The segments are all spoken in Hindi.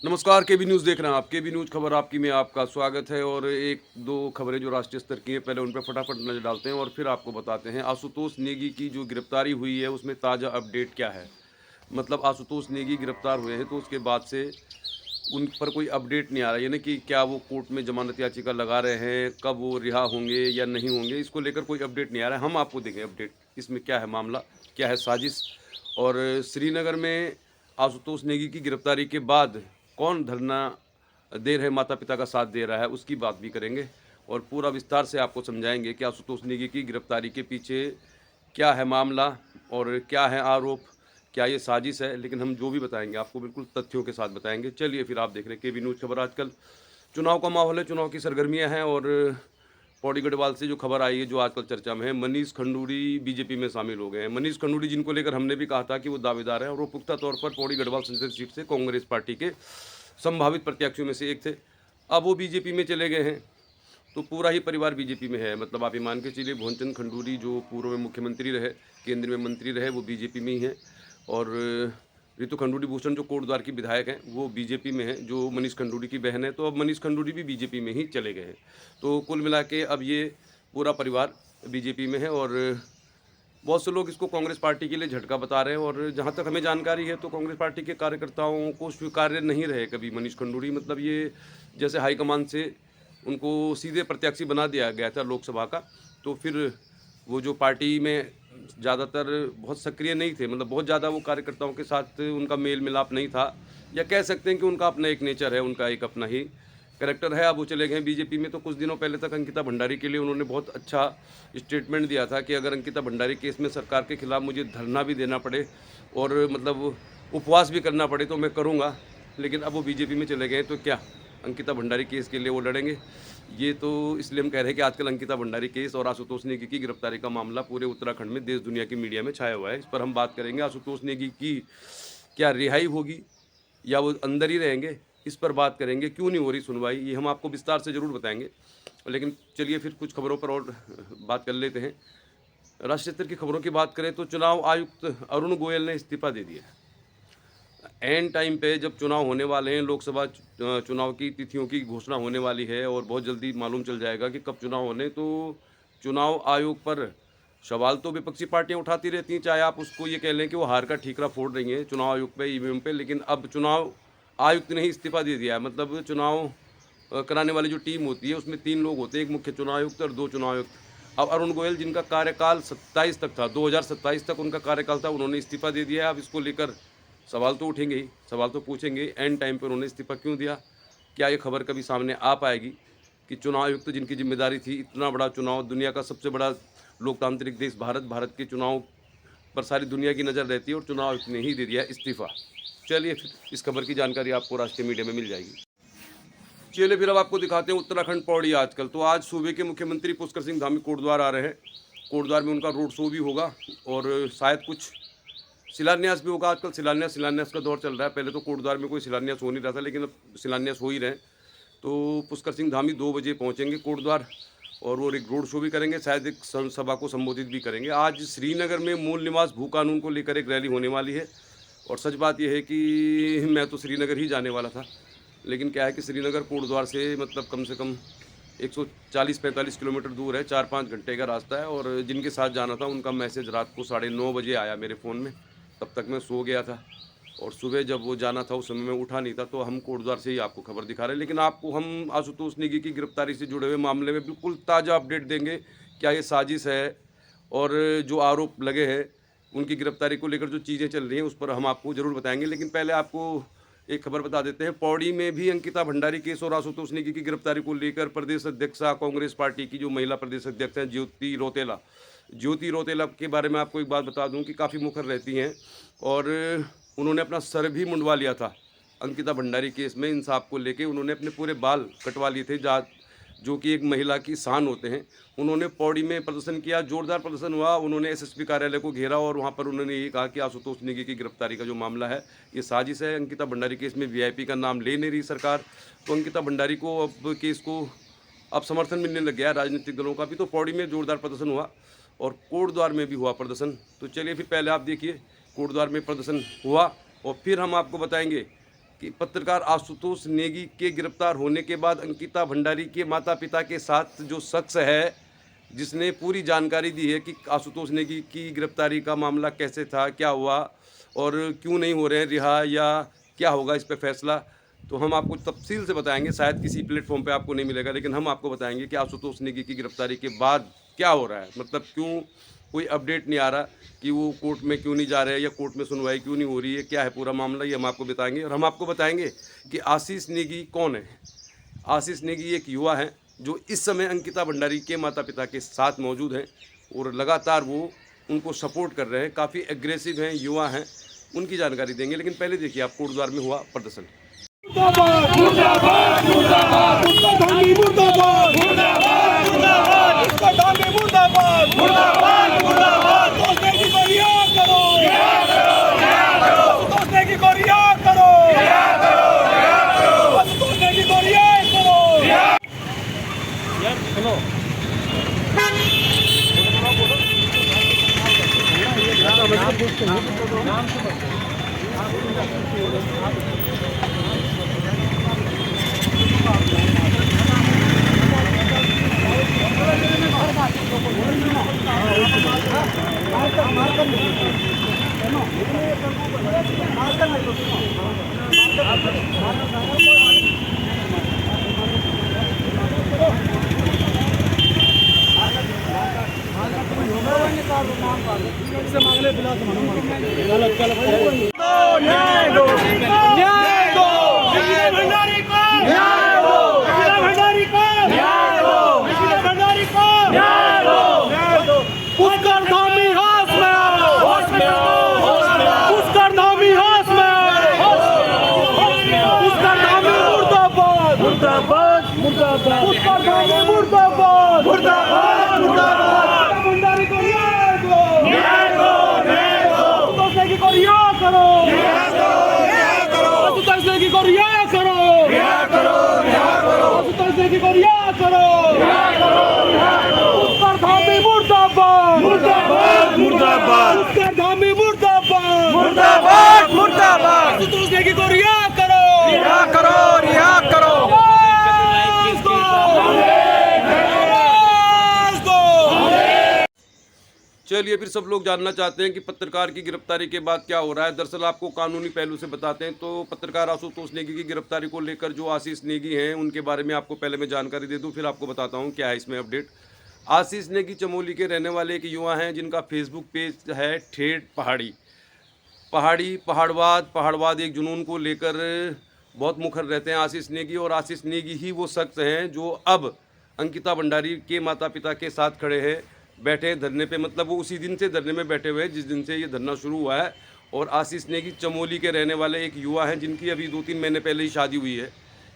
नमस्कार, केबी न्यूज़ देख रहे हैं आप। केबी न्यूज़ खबर आपकी में आपका स्वागत है और एक दो खबरें जो राष्ट्रीय स्तर की हैं, पहले उन पे फटाफट नज़र डालते हैं और फिर आपको बताते हैं। आशुतोष नेगी की जो गिरफ्तारी हुई है, उसमें ताज़ा अपडेट क्या है? मतलब आशुतोष नेगी गिरफ्तार हुए हैं, तो उसके बाद से उन पर कोई अपडेट नहीं आ रहा। यानी कि क्या वो कोर्ट में ज़मानत याचिका लगा रहे हैं, कब वो रिहा होंगे या नहीं होंगे, इसको लेकर कोई अपडेट नहीं आ रहा है। हम आपको देंगे अपडेट, इसमें क्या है मामला, क्या है साजिश और श्रीनगर में आशुतोष नेगी की गिरफ्तारी के बाद कौन धरना दे रहे माता-पिता का साथ दे रहा है, उसकी बात भी करेंगे और पूरा विस्तार से आपको समझाएँगे कि आशुतोष नेगी की गिरफ्तारी के पीछे क्या है मामला और क्या है आरोप, क्या ये साजिश है? लेकिन हम जो भी बताएँगे आपको बिल्कुल तथ्यों के साथ बताएँगे। चलिए फिर आप देख रहे हैं केबी न्यूज़ खबर। आजकल चुनाव का माहौल है, चुनाव की सरगर्मियाँ हैं और पौड़ी गढ़वाल से जो खबर आई है, जो आजकल चर्चा में है, मनीष खंडूरी बीजेपी में शामिल हो गए हैं। मनीष खंडूरी जिनको लेकर हमने भी कहा था कि वो दावेदार हैं और वो पुख्ता तौर पर पौड़ी गढ़वाल संसदीय सीट से कांग्रेस पार्टी के संभावित प्रत्याशियों में से एक थे। अब वो बीजेपी में चले गए हैं, तो पूरा ही परिवार बीजेपी में है। मतलब आप ये मान के चलिए भुवनचंद खंडूरी जो पूर्व में मुख्यमंत्री रहे, केंद्र में मंत्री रहे, वो बीजेपी में ही हैं और रितु खंडूरी भूषण जो कोटद्वार की विधायक हैं, वो बीजेपी में हैं, जो मनीष खंडूरी की बहन है, तो अब मनीष खंडूरी भी बीजेपी में ही चले गए हैं। तो कुल मिला के अब ये पूरा परिवार बीजेपी में है और बहुत से लोग इसको कांग्रेस पार्टी के लिए झटका बता रहे हैं और जहाँ तक हमें जानकारी है तो कांग्रेस पार्टी के कार्यकर्ताओं को स्वीकार्य नहीं रहे कभी मनीष खंडूरी। मतलब ये जैसे हाईकमान से उनको सीधे प्रत्याशी बना दिया गया था लोकसभा का, तो फिर वो जो पार्टी में ज़्यादातर बहुत सक्रिय नहीं थे, मतलब बहुत ज़्यादा वो कार्यकर्ताओं के साथ उनका मेल मिलाप नहीं था, या कह सकते हैं कि उनका अपना एक नेचर है, उनका एक अपना ही कैरेक्टर है। अब वो चले गए बीजेपी में। तो कुछ दिनों पहले तक अंकिता भंडारी के लिए उन्होंने बहुत अच्छा स्टेटमेंट दिया था कि अगर अंकिता भंडारी केस में सरकार के खिलाफ मुझे धरना भी देना पड़े और मतलब उपवास भी करना पड़े तो मैं करूँगा। लेकिन अब वो बीजेपी में चले गए तो क्या अंकिता भंडारी केस के लिए वो लड़ेंगे? ये तो इसलिए हम कह रहे हैं कि आजकल अंकिता भंडारी केस और आशुतोष नेगी की गिरफ्तारी का मामला पूरे उत्तराखंड में देश दुनिया की मीडिया में छाया हुआ है। इस पर हम बात करेंगे। आशुतोष नेगी की क्या रिहाई होगी या वो अंदर ही रहेंगे, इस पर बात करेंगे। क्यों नहीं हो रही सुनवाई, ये हम आपको विस्तार से ज़रूर बताएँगे। लेकिन चलिए फिर कुछ खबरों पर और बात कर लेते हैं। राष्ट्रीय स्तर की खबरों की बात करें तो चुनाव आयुक्त अरुण गोयल ने इस्तीफ़ा दे दिया है। ऐन टाइम पे जब चुनाव होने वाले हैं, लोकसभा चुनाव की तिथियों की घोषणा होने वाली है और बहुत जल्दी मालूम चल जाएगा कि कब चुनाव होने, तो चुनाव आयोग पर सवाल तो विपक्षी पार्टियां उठाती रहती हैं, चाहे आप उसको ये कह लें कि वो हार का ठीकरा फोड़ रही हैं चुनाव आयोग पे, ईवीएम पे। लेकिन अब चुनाव आयुक्त ने ही इस्तीफा दे दिया है। मतलब चुनाव कराने वाली जो टीम होती है उसमें 3 लोग होते हैं, एक मुख्य चुनाव आयुक्त और 2 चुनाव आयुक्त। अब अरुण गोयल जिनका कार्यकाल 27 तक था, 2027 तक उनका कार्यकाल था, उन्होंने इस्तीफा दे दिया है। अब इसको लेकर सवाल तो उठेंगे ही, सवाल तो पूछेंगे, एंड टाइम पर उन्होंने इस्तीफा क्यों दिया? क्या ये खबर कभी सामने आ पाएगी कि चुनाव आयुक्त जिनकी जिम्मेदारी थी, इतना बड़ा चुनाव, दुनिया का सबसे बड़ा लोकतांत्रिक देश भारत, भारत के चुनाव पर सारी दुनिया की नज़र रहती है और चुनाव आयुक्त ने ही दे दिया इस्तीफा। चलिए फिर इस खबर की जानकारी आपको राष्ट्रीय मीडिया में मिल जाएगी। चलिए फिर अब आपको दिखाते हैं उत्तराखंड पौड़ी। आजकल तो आज सूबे के मुख्यमंत्री पुष्कर सिंह धामी कोटद्वार आ रहे हैं। कोटद्वार में उनका रोड शो भी होगा और शायद कुछ शिलान्यास भी होगा। आजकल शिलान्यास का दौर चल रहा है। पहले तो कोटद्वार में कोई शिलान्यास हो नहीं रहा था, लेकिन अब शिलान्यास हो ही रहे हैं। तो पुष्कर सिंह धामी 2 बजे पहुंचेंगे कोटद्वार और वो एक रोड शो भी करेंगे, शायद एक सभा को संबोधित भी करेंगे। आज श्रीनगर में मूल निवास भू कानून को लेकर एक रैली होने वाली है और सच बात यह है कि मैं तो श्रीनगर ही जाने वाला था, लेकिन क्या है कि श्रीनगर कोटद्वार से मतलब कम से कम 140-45 किलोमीटर दूर है, 4-5 घंटे का रास्ता है। और जिनके साथ जाना था उनका मैसेज रात को 9:30 बजे आया मेरे फ़ोन में, तब तक मैं सो गया था और सुबह जब वो जाना था उस समय मैं उठा नहीं था। तो हम कोटद्वार से ही आपको खबर दिखा रहे हैं, लेकिन आपको हम आशुतोष नेगी की गिरफ्तारी से जुड़े हुए मामले में बिल्कुल ताज़ा अपडेट देंगे। क्या ये साजिश है और जो आरोप लगे हैं उनकी गिरफ्तारी को लेकर जो चीज़ें चल रही हैं उस पर हम आपको ज़रूर बताएंगे। लेकिन पहले आपको एक खबर बता देते हैं। पौड़ी में भी अंकिता भंडारी केस और आशुतोष नेगी की गिरफ्तारी को लेकर प्रदेश अध्यक्षा कांग्रेस पार्टी की जो महिला प्रदेश अध्यक्ष हैं ज्योति रौतेला के बारे में आपको एक बात बता दूं कि काफ़ी मुखर रहती हैं और उन्होंने अपना सर भी मुंडवा लिया था अंकिता भंडारी केस में। इंसाफ को लेके उन्होंने अपने पूरे बाल कटवा लिए थे, जो कि एक महिला की शान होते हैं। उन्होंने पौड़ी में प्रदर्शन किया, जोरदार प्रदर्शन हुआ। उन्होंने एसएसपी कार्यालय को घेरा और वहाँ पर उन्होंने ये कहा कि आशुतोष नेगी की गिरफ्तारी का जो मामला है ये साजिश है। अंकिता भंडारी केस में वीआईपी का नाम ले नहीं रही सरकार, तो अंकिता भंडारी को अब केस को अब समर्थन मिलने लग गया है राजनीतिक दलों का भी। तो पौड़ी में जोरदार प्रदर्शन हुआ और कोटद्वार में भी हुआ प्रदर्शन। तो चलिए फिर पहले आप देखिए कोटद्वार में प्रदर्शन हुआ और फिर हम आपको बताएंगे कि पत्रकार आशुतोष नेगी के गिरफ्तार होने के बाद अंकिता भंडारी के माता पिता के साथ जो शख्स है जिसने पूरी जानकारी दी है कि आशुतोष नेगी की गिरफ्तारी का मामला कैसे था, क्या हुआ और क्यों नहीं हो रहे हैं रिहा, या क्या होगा इस पे फैसला, तो हम आपको तफसील से बताएंगे। शायद किसी प्लेटफॉर्म पे आपको नहीं मिलेगा, लेकिन हम आपको बताएंगे कि आशुतोष नेगी की गिरफ्तारी के बाद क्या हो रहा है, मतलब क्यों कोई अपडेट नहीं आ रहा कि वो कोर्ट में क्यों नहीं जा रहे हैं या कोर्ट में सुनवाई क्यों नहीं हो रही है, क्या है पूरा मामला, ये हम आपको बताएंगे। और हम आपको बताएंगे कि आशीष नेगी कौन है। आशीष नेगी एक युवा है जो इस समय अंकिता भंडारी के माता पिता के साथ मौजूद हैं और लगातार वो उनको सपोर्ट कर रहे हैं, काफ़ी एग्रेसिव हैं, युवा हैं, उनकी जानकारी देंगे। लेकिन पहले देखिए आप कोटद्वार में हुआ प्रदर्शन। मुर्दाबाद मुर्दाबाद मुर्दाबाद मुर्दाबाद मुर्दाबाद मुर्दाबाद मुर्दाबाद मुर्दाबाद मुर्दाबाद मुर्दाबाद दोस्ते की कोरिया करो दोस्ते की कोरिया करो दोस्ते की कोरिया करो यार सुनो मुर्दाबाद मुर्दाबाद मुर्दाबाद भंडारी को न्याय दो दोस्ते की कोरिया करो दोस्ते की कोरिया करो दोस्ते की कोरिया करो उत्तर धामी मुर्दाबाद मुर्दाबाद मुर्दाबाद उत्तर धामी मुर्दाबाद मुर्दाबाद मुर्दाबाद दोस्ते की कोरिया करो रिहा करो चलिए फिर सब लोग जानना चाहते हैं कि पत्रकार की गिरफ्तारी के बाद क्या हो रहा है। दरअसल आपको कानूनी पहलू से बताते हैं तो पत्रकार आशुतोष नेगी की गिरफ्तारी को लेकर जो आशीष नेगी हैं उनके बारे में आपको पहले मैं जानकारी दे दूं, फिर आपको बताता हूं क्या है इसमें अपडेट। आशीष नेगी चमोली के रहने वाले एक युवा हैं जिनका फेसबुक पेज है ठेठ पहाड़वाद एक जुनून को लेकर बहुत मुखर रहते हैं आशीष नेगी। और आशीष नेगी ही वो शख्स हैं जो अब अंकिता भंडारी के माता पिता के साथ खड़े हैं, बैठे हैं धरने पे, मतलब वो उसी दिन से धरने में बैठे हुए हैं जिस दिन से ये धरना शुरू हुआ है। और आशीष नेगी चमोली के रहने वाले एक युवा हैं जिनकी अभी 2-3 महीने पहले ही शादी हुई है।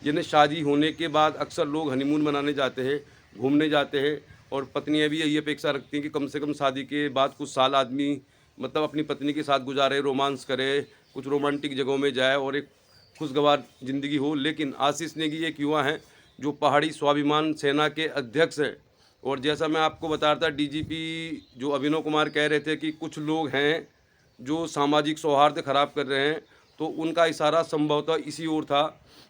जिन्हें शादी होने के बाद अक्सर लोग हनीमून मनाने जाते हैं, घूमने जाते हैं, और पत्नियां भी यही अपेक्षा रखती हैं कि कम से कम शादी के बाद कुछ साल आदमी मतलब अपनी पत्नी के साथ गुजारे, रोमांस करे, कुछ रोमांटिक जगहों में जाए और एक खुशगवार ज़िंदगी हो। लेकिन आशीष नेगी एक युवा हैं जो पहाड़ी स्वाभिमान सेना के अध्यक्ष हैं। और जैसा मैं आपको बता रहा था, डीजीपी जो अभिनव कुमार कह रहे थे कि कुछ लोग हैं जो सामाजिक सौहार्द खराब कर रहे हैं, तो उनका इशारा संभवतः इसी ओर था।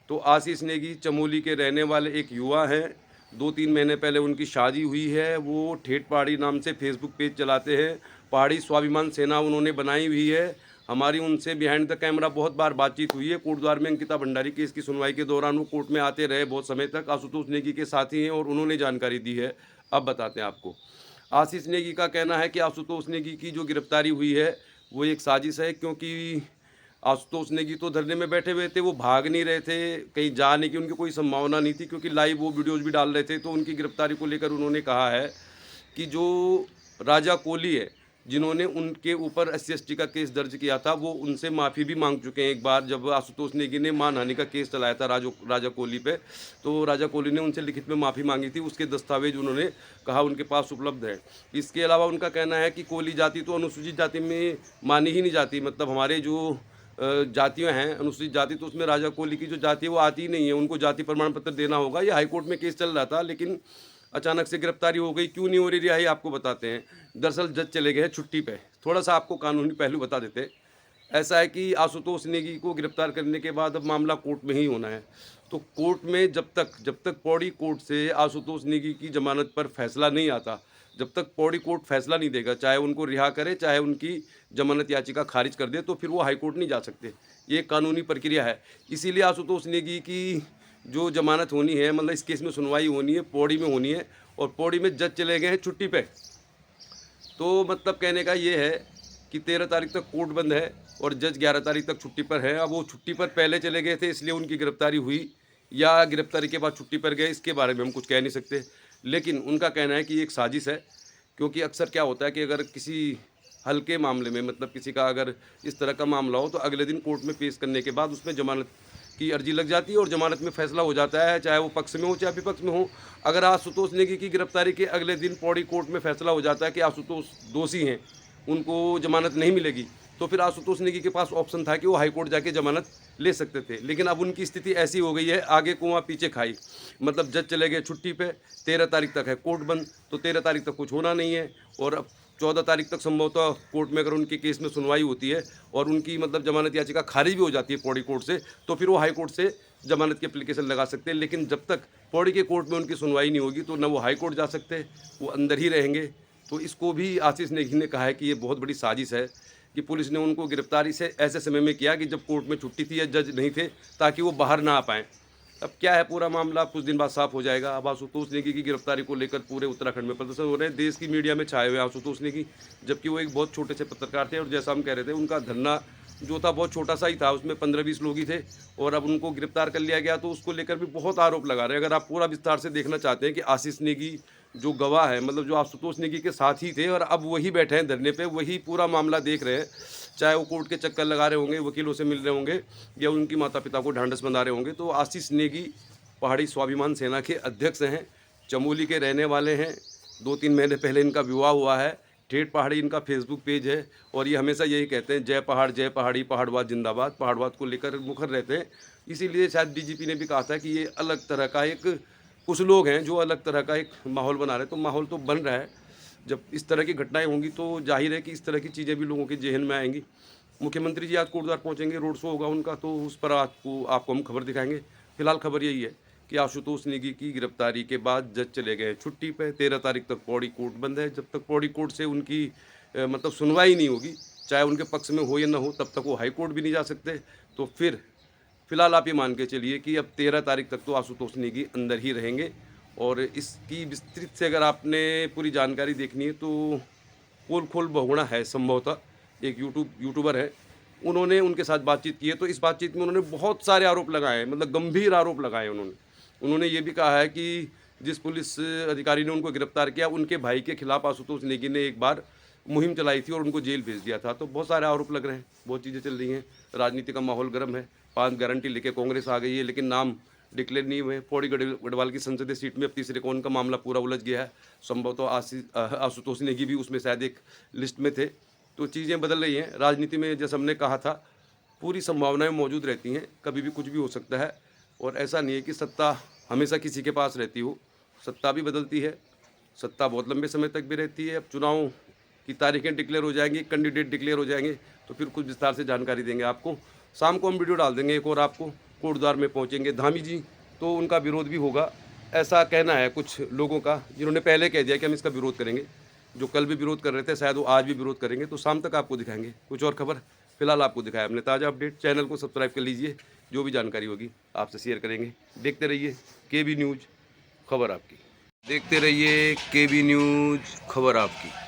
तो आशीष नेगी चमोली के रहने वाले एक युवा हैं, 2-3 महीने पहले उनकी शादी हुई है। वो ठेठ पहाड़ी नाम से फेसबुक पेज चलाते हैं, पहाड़ी स्वाभिमान सेना उन्होंने बनाई हुई है। हमारी उनसे बिहाइंड द कैमरा बहुत बार बातचीत हुई है। कोटद्वार में अंकिता भंडारी केस की सुनवाई के दौरान वो कोर्ट में आते रहे बहुत समय तक। आशुतोष नेगी के साथी हैं और उन्होंने जानकारी दी है। अब बताते हैं आपको। आशीष नेगी का कहना है कि आशुतोष नेगी की जो गिरफ्तारी हुई है वो एक साजिश है, क्योंकि आशुतोष नेगी तो धरने में बैठे हुए थे, वो भाग नहीं रहे थे, कहीं जाने की उनकी कोई संभावना नहीं थी, क्योंकि लाइव वो वीडियोज़ भी डाल रहे थे। तो उनकी गिरफ्तारी को लेकर उन्होंने कहा है कि जो राजा कोहली है जिन्होंने उनके ऊपर SC/ST का केस दर्ज किया था, वो उनसे माफ़ी भी मांग चुके हैं। एक बार जब आशुतोष नेगी ने मानहानि का केस चलाया था राजा कोहली पे, तो राजा कोहली ने उनसे लिखित में माफ़ी मांगी थी। उसके दस्तावेज उन्होंने कहा उनके पास उपलब्ध है। इसके अलावा उनका कहना है कि कोहली जाति तो अनुसूचित जाति में मानी ही नहीं जाती, मतलब हमारे जो जातियाँ हैं अनुसूचित जाति, तो उसमें राजा कोहली की जो जाति है वो आती ही नहीं है, उनको जाति प्रमाण पत्र देना होगा। ये हाईकोर्ट में केस चल रहा था, लेकिन अचानक से गिरफ्तारी हो गई। क्यों नहीं हो रही रिहाई आपको बताते हैं। दरअसल जज चले गए छुट्टी पे। थोड़ा सा आपको कानूनी पहलू बता देते ऐसा है कि आशुतोष नेगी को गिरफ्तार करने के बाद अब मामला कोर्ट में ही होना है। तो कोर्ट में जब तक पौड़ी कोर्ट से आशुतोष नेगी की ज़मानत पर फैसला नहीं आता, जब तक पौड़ी कोर्ट फैसला नहीं देगा, चाहे उनको रिहा करे, चाहे उनकी ज़मानत याचिका खारिज कर दे, तो फिर वो हाई कोर्ट नहीं जा सकते। ये कानूनी प्रक्रिया है। इसीलिए आशुतोष नेगी की जो ज़मानत होनी है, मतलब इस केस में सुनवाई होनी है, पौड़ी में होनी है, और पौड़ी में जज चले गए हैं छुट्टी पे। तो मतलब कहने का ये है कि 13 तारीख तक कोर्ट बंद है और जज 11 तारीख तक छुट्टी पर है। अब वो छुट्टी पर पहले चले गए थे इसलिए उनकी गिरफ्तारी हुई, या गिरफ्तारी के बाद छुट्टी पर गए, इसके बारे में हम कुछ कह नहीं सकते। लेकिन उनका कहना है कि एक साजिश है, क्योंकि अक्सर क्या होता है कि अगर किसी हल्के मामले में, मतलब किसी का अगर इस तरह का मामला हो, तो अगले दिन कोर्ट में पेश करने के बाद उसमें ज़मानत की अर्जी लग जाती है और ज़मानत में फैसला हो जाता है, चाहे वो पक्ष में हो चाहे विपक्ष में हो। अगर आशुतोष नेगी की गिरफ्तारी के अगले दिन पौड़ी कोर्ट में फैसला हो जाता है कि आशुतोष दोषी हैं, उनको ज़मानत नहीं मिलेगी, तो फिर आशुतोष नेगी के पास ऑप्शन था कि वो हाई कोर्ट जाके ज़मानत ले सकते थे। लेकिन अब उनकी स्थिति ऐसी हो गई है, आगे कुआं पीछे खाई, मतलब जज चले गए छुट्टी पे, 13 तारीख तक है कोर्ट बंद, तो 13 तारीख तक कुछ होना नहीं है। और अब 14 तारीख तक संभवतः कोर्ट में अगर उनके केस में सुनवाई होती है और उनकी मतलब ज़मानत याचिका खारिज भी हो जाती है पौड़ी कोर्ट से, तो फिर वो हाई कोर्ट से ज़मानत की एप्लीकेशन लगा सकते हैं। लेकिन जब तक पौड़ी के कोर्ट में उनकी सुनवाई नहीं होगी, तो न वो हाई कोर्ट जा सकते, वो अंदर ही रहेंगे। तो इसको भी आशीष नेगी ने कहा है कि ये बहुत बड़ी साजिश है कि पुलिस ने उनको गिरफ्तारी से ऐसे समय में किया कि जब कोर्ट में छुट्टी थी या जज नहीं थे, ताकि वो बाहर ना आ पाएँ। अब क्या है पूरा मामला, कुछ दिन बाद साफ हो जाएगा। अब आशुतोष नेगी की गिरफ्तारी को लेकर पूरे उत्तराखंड में प्रदर्शन हो रहे हैं, देश की मीडिया में छाए हुए आशुतोष नेगी, जबकि वो एक बहुत छोटे से पत्रकार थे। और जैसा हम कह रहे थे, उनका धरना जो था बहुत छोटा सा ही था, उसमें 15-20 लोग ही थे, और अब उनको गिरफ्तार कर लिया गया, तो उसको लेकर भी बहुत आरोप लगा रहे हैं। अगर आप पूरा विस्तार से देखना चाहते हैं कि आशीष नेगी जो गवाह है, मतलब जो आशुतोष नेगी के साथ ही थे और अब वही बैठे हैं धरने पे, वही पूरा मामला देख रहे हैं, चाहे वो कोर्ट के चक्कर लगा रहे होंगे, वकीलों से मिल रहे होंगे, या उनकी माता पिता को ढांढस बंधा रहे होंगे। तो आशीष नेगी पहाड़ी स्वाभिमान सेना के अध्यक्ष हैं, चमोली के रहने वाले हैं। 2-3 महीने पहले इनका विवाह हुआ है। ठेठ पहाड़ी इनका फेसबुक पेज है, और ये हमेशा यही कहते हैं, जय पहाड़ जय पहाड़ी, पहाड़वाद जिंदाबाद। पहाड़वाद को लेकर मुखर रहते हैं। इसीलिए शायद डीजीपी ने भी कहा था कि ये अलग तरह का एक, कुछ लोग हैं जो अलग तरह का एक माहौल बना रहे हैं। तो माहौल तो बन रहा है, जब इस तरह की घटनाएं होंगी तो जाहिर है कि इस तरह की चीज़ें भी लोगों के जहन में आएंगी। मुख्यमंत्री जी आज कोटद्वार पहुंचेंगे, रोड शो होगा उनका, तो उस पर आपको हम खबर दिखाएंगे। फिलहाल खबर यही है कि आशुतोष नेगी की गिरफ्तारी के बाद जज चले गए छुट्टी पे। 13 तारीख तक पौड़ी कोर्ट बंद है। जब तक पौड़ी कोर्ट से उनकी मतलब सुनवाई नहीं होगी, चाहे उनके पक्ष में हो या ना हो, तब तक वो हाई कोर्ट भी नहीं जा सकते। तो फिर फिलहाल आप ये मान के चलिए कि अब 13 तारीख तक तो आशुतोष नेगी अंदर ही रहेंगे। और इसकी विस्तृत से अगर आपने पूरी जानकारी देखनी है, तो पोल खोल बहुगुणा है, संभवतः एक यूट्यूबर है, उन्होंने उनके साथ बातचीत की है। तो इस बातचीत में उन्होंने बहुत सारे आरोप लगाए हैं, मतलब गंभीर आरोप लगाए उन्होंने ये भी कहा है कि जिस पुलिस अधिकारी ने उनको गिरफ्तार किया, उनके भाई के खिलाफ आशुतोष नेगी ने एक बार मुहिम चलाई थी और उनको जेल भेज दिया था। तो बहुत सारे आरोप लग रहे हैं, बहुत चीज़ें चल रही हैं, राजनीति का माहौल गर्म है। 5 गारंटी लेके कांग्रेस आ गई है, लेकिन नाम डिक्लेयर नहीं हुए। पौड़ी गढ़वाल की संसदीय सीट में अब तीसरे कौन का मामला पूरा उलझ गया है। संभवतः आशुतोष नेगी भी उसमें शायद एक लिस्ट में थे। तो चीज़ें बदल रही हैं राजनीति में। जैसे हमने कहा था, पूरी संभावनाएं मौजूद रहती हैं, कभी भी कुछ भी हो सकता है। और ऐसा नहीं है कि सत्ता हमेशा किसी के पास रहती हो, सत्ता भी बदलती है, सत्ता बहुत लंबे समय तक भी रहती है। अब चुनाव की तारीखें डिक्लेयर हो जाएंगी, कैंडिडेट डिक्लेयर हो जाएंगे, तो फिर कुछ विस्तार से जानकारी देंगे आपको। शाम को हम वीडियो डाल देंगे एक और आपको। कोटद्वार में पहुंचेंगे धामी जी, तो उनका विरोध भी होगा, ऐसा कहना है कुछ लोगों का, जिन्होंने पहले कह दिया कि हम इसका विरोध करेंगे। जो कल भी विरोध कर रहे थे, शायद वो आज भी विरोध करेंगे। तो शाम तक आपको दिखाएंगे कुछ और खबर। फिलहाल आपको दिखाया हमने ताज़ा अपडेट। चैनल को सब्सक्राइब कर लीजिए, जो भी जानकारी होगी आपसे शेयर करेंगे। देखते रहिए केबी न्यूज़, खबर आपकी। देखते रहिए केबी न्यूज़, खबर आपकी।